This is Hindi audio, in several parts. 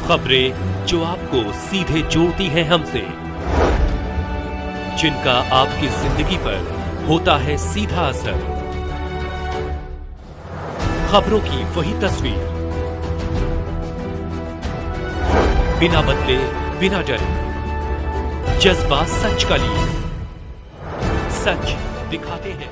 खबरें जो आपको सीधे जोड़ती हैं हमसे, जिनका आपकी जिंदगी पर होता है सीधा असर। खबरों की वही तस्वीर, बिना बदले बिना डरे, जज्बा सच का लिए, सच दिखाते हैं।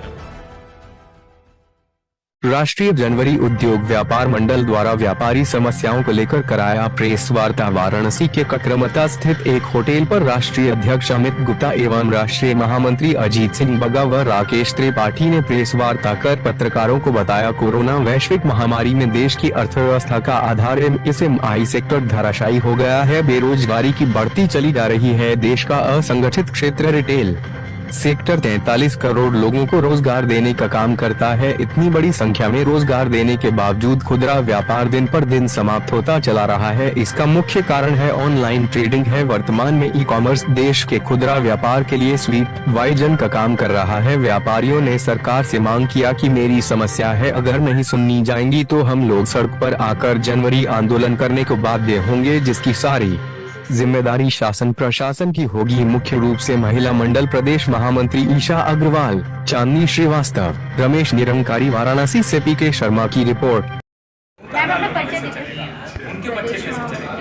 राष्ट्रीय जनवरी उद्योग व्यापार मंडल द्वारा व्यापारी समस्याओं को लेकर कराया प्रेस वार्ता। वाराणसी के ककरमता स्थित एक होटल पर राष्ट्रीय अध्यक्ष अमित गुप्ता एवं राष्ट्रीय महामंत्री अजीत सिंह बगा व राकेश त्रिपाठी ने प्रेस वार्ता कर पत्रकारों को बताया, कोरोना वैश्विक महामारी में देश की अर्थव्यवस्था का आधार एमएसएमई सेक्टर धराशायी हो गया है। बेरोजगारी की बढ़ती चली जा रही है। देश का असंगठित क्षेत्र रिटेल सेक्टर 43 करोड़ लोगों को रोजगार देने का काम करता है। इतनी बड़ी संख्या में रोजगार देने के बावजूद खुदरा व्यापार दिन पर दिन समाप्त होता चला रहा है। इसका मुख्य कारण है ऑनलाइन ट्रेडिंग है। वर्तमान में ई कॉमर्स देश के खुदरा व्यापार के लिए स्वीप वाइजन का काम कर रहा है। व्यापारियों ने सरकार से मांग किया कि मेरी समस्या है, अगर नहीं सुननी जाएंगी तो हम लोग सड़क पर आकर जनवरी आंदोलन करने को बाध्य होंगे, जिसकी सारी जिम्मेदारी शासन प्रशासन की होगी। मुख्य रूप से महिला मंडल प्रदेश महामंत्री ईशा अग्रवाल, चांदनी श्रीवास्तव, रमेश निरंकारी। वाराणसी से पीके शर्मा की रिपोर्ट। उनके बच्चे कैसे चलेंगे?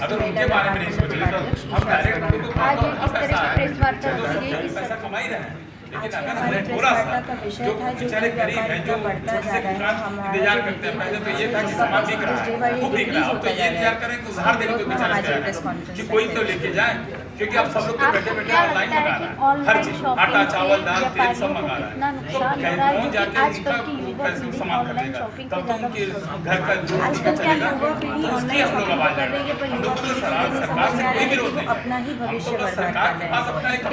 अगर उनके बारे में नहीं सोचेंगे तो हम डायरेक्ट उनको आज इस तरह की प्रेस वार्ता हो रही है कि पैसा कमा ही रहे हैं, लेकिन अगर हमारे हमने प्रेस थोड़ा वार्ता सा का विषय जो था, जो बेचारे गरीब हैं, जो बढ़ता जा रहा है, इंतजार करते हैं। पहले तो ये था कि सामान बिक रहा है, वो बिक रहा है, अब तो ये इंतजार करें कि उधार देने को बेचारे कि कोई तो लेके जाए, क्योंकि अब सब लोग तो बैठे बैठे ऑनलाइन मंगा रहा है, हर चीज, आटा चावल दाल तेल सब मंगा रहा है। तो कौन जाके उनका पैसा सामान खरीदेगा? तब तो उनके घर का जो चलेगा उसकी हम लोग आवाज आएंगे। हम लोग तो सरकार से कोई विरोध नहीं, अपना ही भविष्य तो सरकार के पास अपना एक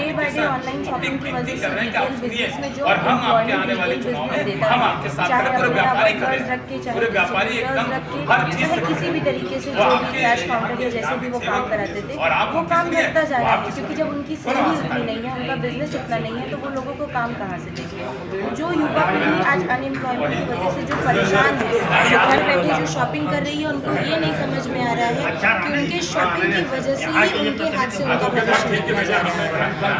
ऑनलाइन शॉपिंग की वजह से कर रहे हैं कि आप सुनिए, जो और हम आपके आने वाले चुनाव में हम आपके साथ खड़े, पूरे व्यापारी खड़े, पूरे व्यापारी एकदम हर चीज से किसी भी तरीके से जो भी कैश काउंटर या जैसे भी वो काम कराते थे, वो काम करता जा रहा है, क्योंकि जब उनकी सेल ही उतनी नहीं है, उनका बिजनेस उतना नहीं है, तो वो लोगों को काम कहाँ से देंगे? जो युवा पीढ़ी आज अनएम्प्लॉयमेंट की वजह से जो परेशान है, जो घर बैठे जो शॉपिंग कर रही है, उनको ये नहीं समझ में आ रहा है कि उनके शॉपिंग की वजह से ही उनके हाथ से उनका भविष्य निकला जा रहा है।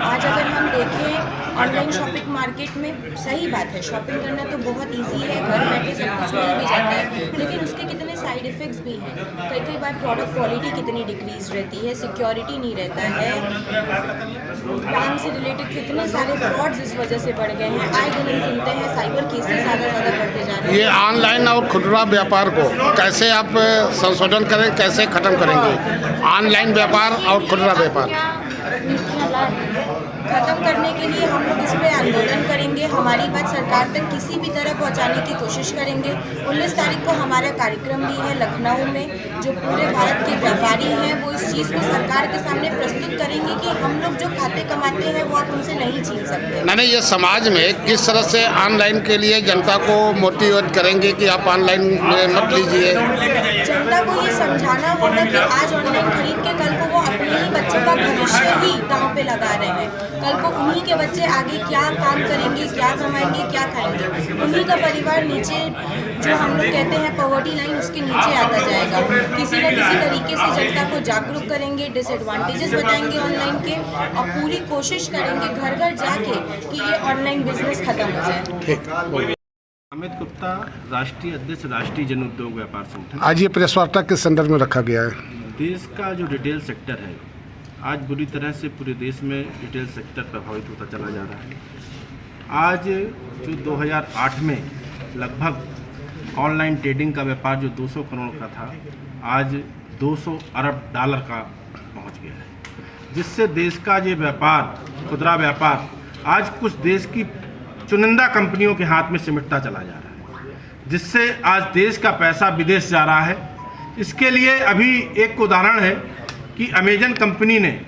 आज अगर हम देखें ऑनलाइन शॉपिंग मार्केट में, सही बात है, शॉपिंग करना तो बहुत ईजी है, घर बैठे सब कुछ मिल भी जाता है, लेकिन उसके कितने साइड इफेक्ट्स भी हैं। कई बार प्रोडक्ट क्वालिटी कितनी डिक्रीज रहती है, सिक्योरिटी नहीं रहता है, बैंक से रिलेटेड कितने सारे फ्रॉड्स इस वजह से बढ़ गए हैं। आए दिन हम सुनते हैं साइबर केसेस ज़्यादा बढ़ते जा रहे हैं। ये ऑनलाइन और खुदरा व्यापार को कैसे आप संशोधन करें, कैसे खत्म करेंगे ऑनलाइन व्यापार और खुदरा व्यापार? खत्म करने के लिए हम लोग इस पर आंदोलन करेंगे, हमारी बात सरकार तक किसी भी तरह पहुंचाने की कोशिश करेंगे। 19 तारीख को हमारा कार्यक्रम भी है लखनऊ में, जो पूरे भारत के व्यापारी हैं वो इस चीज़ को सरकार के सामने प्रस्तुत करेंगे कि हम लोग जो खाते कमाते हैं वो आप उनसे नहीं छीन सकते। नहीं, ये समाज में किस तरह से ऑनलाइन के लिए जनता को मोटिवेट करेंगे कि आप ऑनलाइन मत लीजिए? जनता को ये समझाना होगा कि आज ऑनलाइन खरीद के कल को वो अपने ही बच्चों का भविष्य ही दांव पे लगा रहे हैं। कल को उन्हीं के बच्चे आगे क्या काम करेंगे, क्या कमाएंगे, क्या खाएंगे, उन्हीं का परिवार नीचे, जो हम लोग कहते हैं पॉवर्टी लाइन, उसके नीचे आता जाएगा। किसी न किसी तरीके से जनता को जागरूक करेंगे, डिसएडवांटेजेस बताएंगे ऑनलाइन के, और पूरी कोशिश करेंगे घर घर जाके कि ये ऑनलाइन बिजनेस खत्म हो जाए। अमित गुप्ता, राष्ट्रीय अध्यक्ष, राष्ट्रीय जन उद्योग व्यापार संगठन। आज ये प्रेस वार्ता किस संदर्भ में रखा गया है? देश का जो रिटेल सेक्टर है, आज बुरी तरह से पूरे देश में रिटेल सेक्टर प्रभावित होता चला जा रहा है। आज जो 2008 में लगभग ऑनलाइन ट्रेडिंग का व्यापार जो 200 करोड़ का था, आज 200 अरब डॉलर का पहुंच गया है, जिससे देश का ये व्यापार, खुदरा व्यापार, आज कुछ देश की चुनिंदा कंपनियों के हाथ में सिमटता चला जा रहा है, जिससे आज देश का पैसा विदेश जा रहा है। इसके लिए अभी एक उदाहरण है कि अमेजन कंपनी ने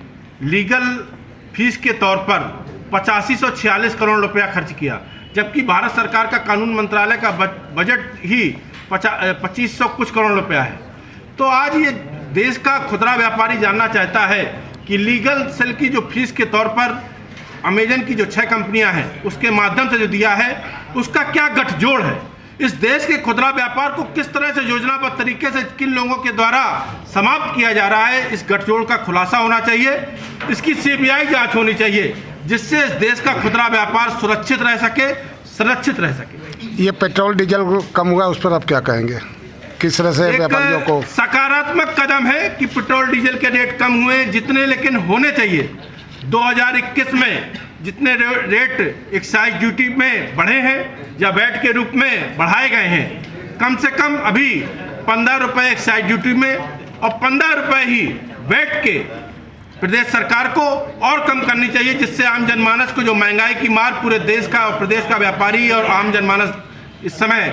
लीगल फीस के तौर पर 8546 करोड़ रुपया खर्च किया, जबकि भारत सरकार का कानून मंत्रालय का बजट ही 2500 कुछ करोड़ रुपया है। तो आज ये देश का खुदरा व्यापारी जानना चाहता है कि लीगल सेल की जो फीस के तौर पर अमेजन की जो 6 कंपनियां हैं उसके माध्यम से जो दिया है, उसका क्या गठजोड़ है। इस देश के खुदरा व्यापार को किस तरह से योजनाबद्ध तरीके से किन लोगों के द्वारा समाप्त किया जा रहा है। इस गठजोड़ का खुलासा होना चाहिए, इसकी सीबीआई जांच होनी चाहिए, जिससे इस देश का खुदरा व्यापार सुरक्षित रह सके, संरक्षित रह सके। ये पेट्रोल डीजल कम हुआ, उस पर आप क्या कहेंगे? किस तरह से व्यापारियों को? सकारात्मक कदम है कि पेट्रोल डीजल के रेट कम हुए, जितने लेकिन होने चाहिए। 2021 में जितने रेट एक्साइज ड्यूटी में बढ़े हैं या वैट के रूप में बढ़ाए गए हैं, कम से कम अभी 15 रुपये एक्साइज ड्यूटी में और 15 रुपये ही वैट के प्रदेश सरकार को और कम करनी चाहिए, जिससे आम जनमानस को जो महंगाई की मार पूरे देश का और प्रदेश का व्यापारी और आम जनमानस इस समय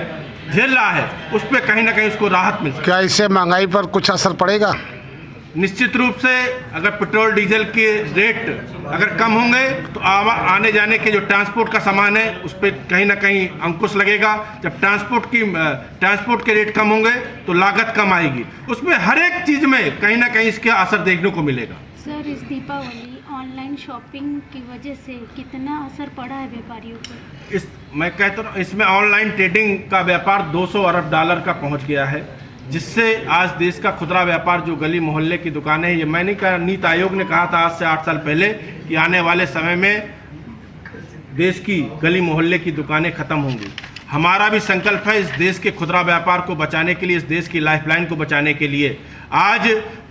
झेल रहा है, उस पर कहीं ना कहीं उसको राहत मिल सके। क्या इससे महंगाई पर कुछ असर पड़ेगा? निश्चित रूप से अगर पेट्रोल डीजल के रेट अगर कम होंगे तो आने जाने के जो ट्रांसपोर्ट का सामान है उस पर कहीं ना कहीं अंकुश लगेगा। जब ट्रांसपोर्ट के रेट कम होंगे तो लागत कम आएगी, उसमें हर एक चीज़ में कहीं ना कहीं इसका असर देखने को मिलेगा। सर, इस दीपावली ऑनलाइन शॉपिंग की वजह से कितना असर पड़ा है व्यापारियों पर? मैं कहता हूँ इसमें ऑनलाइन ट्रेडिंग का व्यापार 200 अरब डॉलर का पहुँच गया है, जिससे आज देश का खुदरा व्यापार जो गली मोहल्ले की दुकानें हैं, ये मैं नहीं कहा, नीति आयोग ने कहा था आज से 8 साल पहले कि आने वाले समय में देश की गली मोहल्ले की दुकानें खत्म होंगी। हमारा भी संकल्प है इस देश के खुदरा व्यापार को बचाने के लिए, इस देश की लाइफलाइन को बचाने के लिए। आज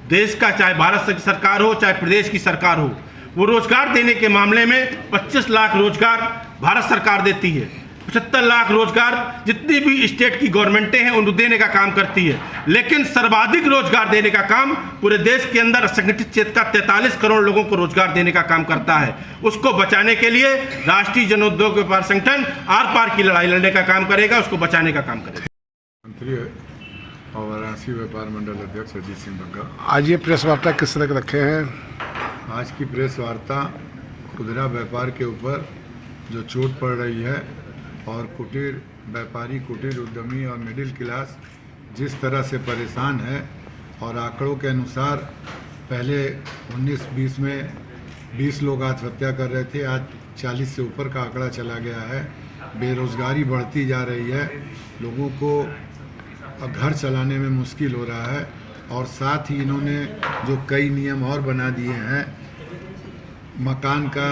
देश का चाहे भारत सरकार हो चाहे प्रदेश की सरकार हो, वो रोजगार देने के मामले में 25 लाख रोजगार भारत सरकार देती है, 75 लाख रोजगार जितनी भी स्टेट की गवर्नमेंटें हैं उनको देने का काम करती है, लेकिन सर्वाधिक रोजगार देने का काम पूरे देश के अंदर असंगठित क्षेत्र का 43 करोड़ लोगों को रोजगार देने का काम करता है। उसको बचाने के लिए राष्ट्रीय जनोद्योग व्यापार संगठन आर पार की लड़ाई लड़ने का काम करेगा, उसको बचाने का काम करेगा। मंत्री और वाराणसी व्यापार मंडल अध्यक्ष अजीत सिंह बग्गा। आज ये प्रेस वार्ता किस तरह के रखे हैं? आज की प्रेस वार्ता खुदरा व्यापार के ऊपर जो चोट पड़ रही है और कुटीर व्यापारी, कुटीर उद्यमी और मिडिल क्लास जिस तरह से परेशान है, और आंकड़ों के अनुसार पहले 19-20 में 20 लोग आत्महत्या कर रहे थे, आज 40 से ऊपर का आंकड़ा चला गया है। बेरोजगारी बढ़ती जा रही है, लोगों को घर चलाने में मुश्किल हो रहा है, और साथ ही इन्होंने जो कई नियम और बना दिए हैं, मकान का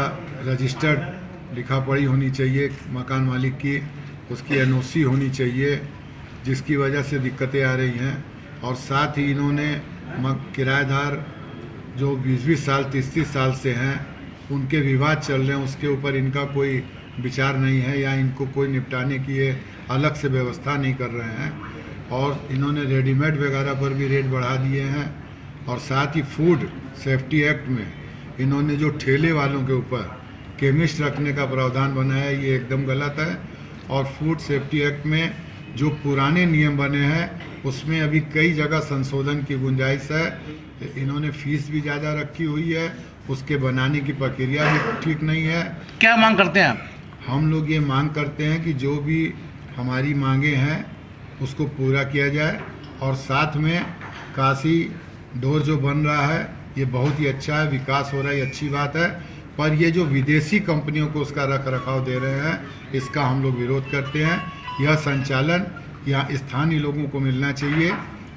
रजिस्टर्ड लिखा पढ़ी होनी चाहिए मकान मालिक की, उसकी एनओसी होनी चाहिए, जिसकी वजह से दिक्कतें आ रही हैं। और साथ ही इन्होंने किराएदार जो 20-20 साल 30-30 साल से हैं, उनके विवाद चल रहे हैं, उसके ऊपर इनका कोई विचार नहीं है या इनको कोई निपटाने की ये अलग से व्यवस्था नहीं कर रहे हैं। और इन्होंने रेडीमेड वगैरह पर भी रेट बढ़ा दिए हैं। और साथ ही फूड सेफ्टी एक्ट में इन्होंने जो ठेले वालों के ऊपर केमिस्ट रखने का प्रावधान बनाया है, ये एकदम गलत है। और फूड सेफ्टी एक्ट में जो पुराने नियम बने हैं उसमें अभी कई जगह संशोधन की गुंजाइश है। इन्होंने फीस भी ज़्यादा रखी हुई है, उसके बनाने की प्रक्रिया भी ठीक नहीं है। क्या मांग करते हैं आप? हम लोग ये मांग करते हैं कि जो भी हमारी मांगे हैं उसको पूरा किया जाए। और साथ में काशी डोर जो बन रहा है ये बहुत ही अच्छा है, विकास हो रहा है, ये अच्छी बात है। पर ये जो विदेशी कंपनियों को उसका रख रखाव दे रहे हैं, इसका हम लोग विरोध करते हैं। यह संचालन यहाँ स्थानीय लोगों को मिलना चाहिए,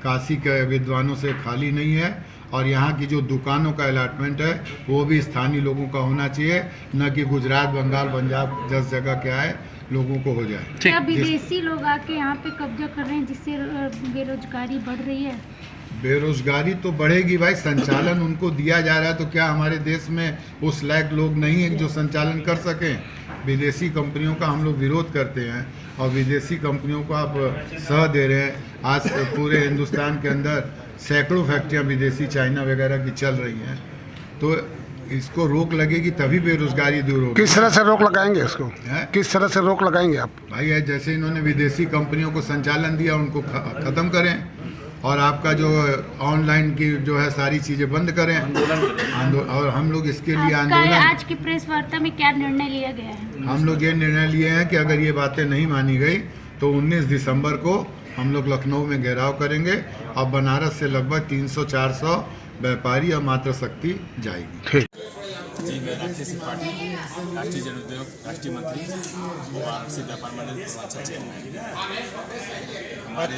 काशी के विद्वानों से खाली नहीं है। और यहाँ की जो दुकानों का अलॉटमेंट है वो भी स्थानीय लोगों का होना चाहिए, न कि गुजरात, बंगाल, पंजाब 10 जगह के आए लोगों को हो जाए। क्या विदेशी लोग आके यहाँ पे कब्जा कर रहे हैं जिससे बेरोजगारी बढ़ रही है? बेरोजगारी तो बढ़ेगी भाई, संचालन उनको दिया जा रहा है, तो क्या हमारे देश में उस लायक लोग नहीं हैं जो संचालन कर सकें? विदेशी कंपनियों का हम लोग विरोध करते हैं और विदेशी कंपनियों को आप सह दे रहे हैं। आज पूरे हिंदुस्तान के अंदर सैकड़ों फैक्ट्रियाँ विदेशी, चाइना वगैरह की चल रही हैं, तो इसको रोक लगेगी तभी बेरोजगारी दूर होगी। किस तरह से रोक लगाएंगे इसको? किस तरह से रोक लगाएंगे आप? भाई जैसे इन्होंने विदेशी कंपनियों को संचालन दिया उनको ख़त्म करें, और आपका जो ऑनलाइन की जो है सारी चीज़ें बंद करें। और हम लोग इसके लिए आंदोलन, आज की प्रेस वार्ता में क्या निर्णय लिया गया है? हम लोग ये निर्णय लिए हैं कि अगर ये बातें नहीं मानी गई तो 19 दिसंबर को हम लोग लखनऊ में घेराव करेंगे और बनारस से लगभग 300-400 व्यापारी और मातृशक्ति जाएगी। ठीक। जी, मैं राकेश त्रिपाठी, राष्ट्रीय जन उद्योग राष्ट्रीय मंत्री और सीधा व्यापार मंडल के चेयरमैन। हमारे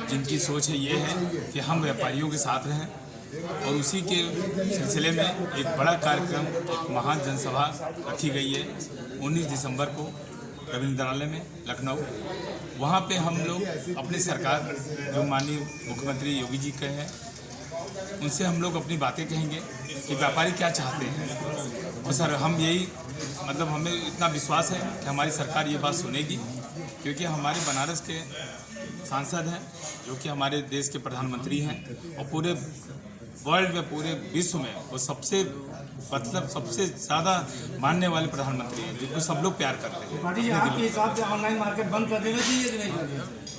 जिनकी सोच है ये है कि हम व्यापारियों के साथ रहें और उसी के सिलसिले में एक बड़ा कार्यक्रम, एक महान जनसभा रखी गई है 19 दिसंबर को रविंद्रालय में लखनऊ। वहाँ पे हम लोग अपनी सरकार जो माननीय मुख्यमंत्री योगी जी के हैं उनसे हम लोग अपनी बातें कहेंगे कि व्यापारी क्या चाहते हैं। और सर हम यही मतलब हमें इतना विश्वास है कि हमारी सरकार ये बात सुनेगी, क्योंकि हमारे बनारस के सांसद हैं जो कि हमारे देश के प्रधानमंत्री हैं और पूरे वर्ल्ड में, पूरे विश्व में वो सबसे ज़्यादा मानने वाले प्रधानमंत्री हैं जिनको सब लोग प्यार करते हैं। आपके हिसाब से ऑनलाइन मार्केट बंद कर देना चाहिए कि नहीं?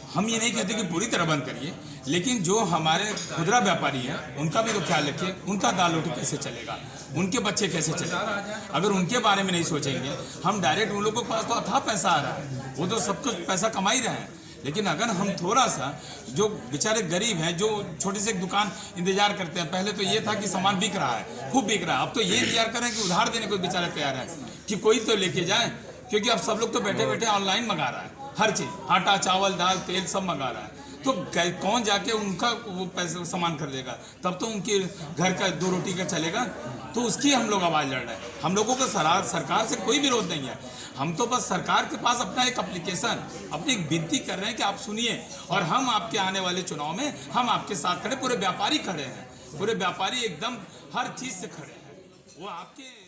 हम ये नहीं कहते कि पूरी तरह बंद करिए, लेकिन जो हमारे खुदरा व्यापारी हैं उनका भी तो ख्याल रखिए। उनका दाल रोटी कैसे चलेगा, उनके बच्चे कैसे चलेंगे, अगर उनके बारे में नहीं सोचेंगे। हम डायरेक्ट उन लोगों के पास तो अथाह पैसा आ रहा है, वो तो सब कुछ पैसा कमा ही रहे हैं, लेकिन अगर हम थोड़ा सा जो बेचारे गरीब हैं, जो छोटी सी एक दुकान इंतजार करते हैं, पहले तो ये था कि सामान बिक रहा है, खूब बिक रहा है, अब तो ये इंतजार करें कि उधार देने को बेचारे तैयार है कि कोई तो लेके जाए, क्योंकि अब सब लोग तो बैठे बैठे ऑनलाइन मंगा रहा है, हर चीज़, आटा चावल दाल तेल सब मंगा रहा है। तो कौन जाके उनका वो पैसे सामान खरीदेगा, तब तो उनके घर का दो रोटी का चलेगा। तो उसकी हम लोग आवाज़ लड़ रहे हैं। हम लोगों को सरकार से कोई विरोध नहीं है, हम तो बस सरकार के पास अपना एक एप्लीकेशन, अपनी एक विनती कर रहे हैं कि आप सुनिए और हम आपके आने वाले चुनाव में हम आपके साथ खड़े, पूरे व्यापारी खड़े हैं, पूरे व्यापारी एकदम हर चीज़ से खड़े हैं, वो आपके